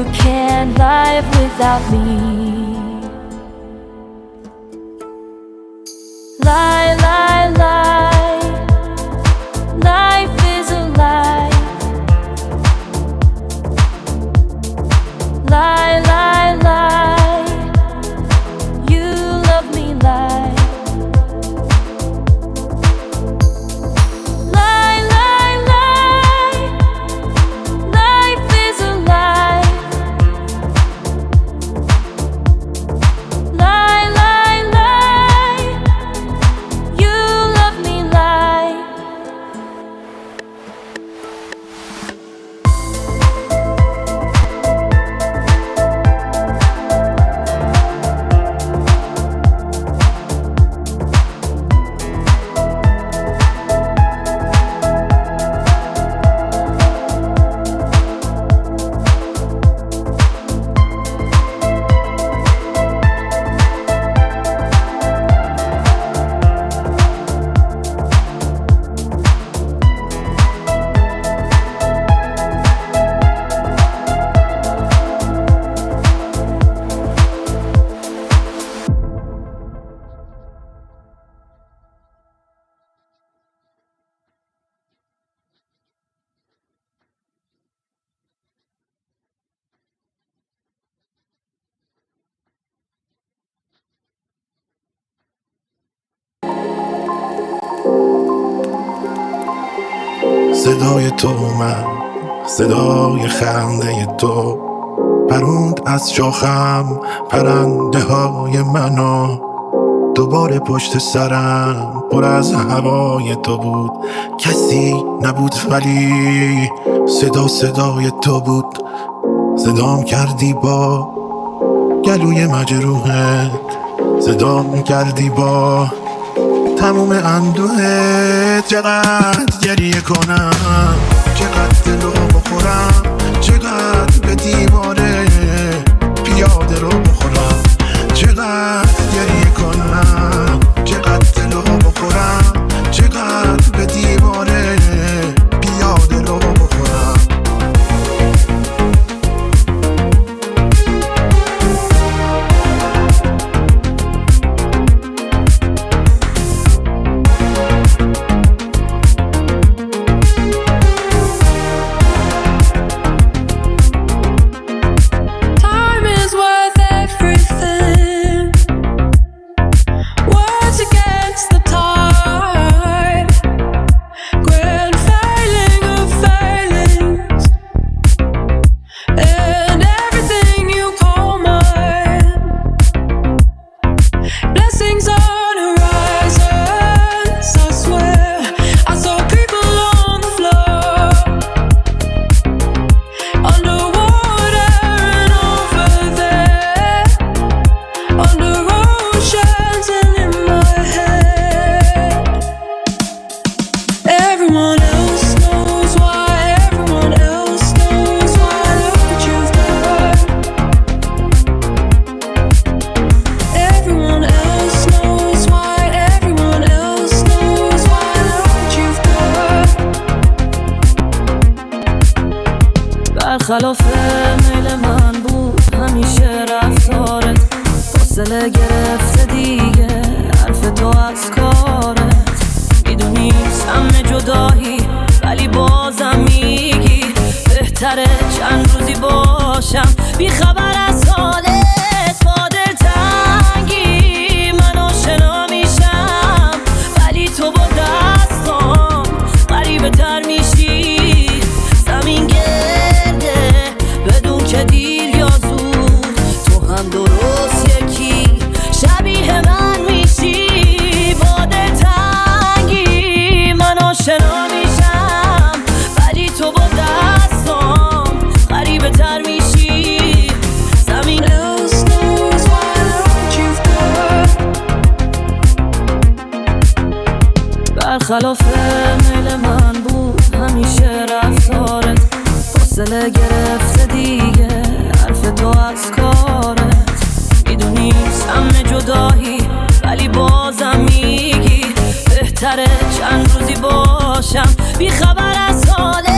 can't live without me. Lie, lie, lie. Life is a lie. Lie, lie, lie. You love me, lie. Lie, lie, lie. Life is a lie. Lie, lie, lie. You love me, lie. صدای تو اومد، صدای خنده تو پروند از شاخم پرنده های منو. دوباره پشت سرم پر از هوای تو بود، کسی نبود ولی صدای تو بود. صدام کردی با گلوی مجروحت، صدام کردی با تموم اندوهت. چقدر گریه کنم، چقدر دلو بخورم، چقدر به دیواره پیاده رو بخورم. چقدر گریه کنم، چقدر دلو بخورم، چقدر به دیواره پیاده رو بخورم. برخلاف میل من بود همیشه رفتارت، فاصله گرفته دیگه حرف تو از کارت. میدونی سم جدایی ولی بازم میگی بهتره چند روزی باشم بی خبر از حالت. با دلتنگی من آشنا میشم ولی تو با دستام غریبه تر میشی. زمین گرده بدون که دیر یا زود، تو هم درست یکی شبیه من میشی. با دلتنگی من آشنا میشم ولی تو با دستام غریبه تر میشی. زمین برخلاف میل من بود همیشه رفتارت، فاصله گرفته دیگه حرف تو از کارت. میدونی سم جدایی ولی بازم میگی بهتره چند روزی باشم بی خبر از حالت.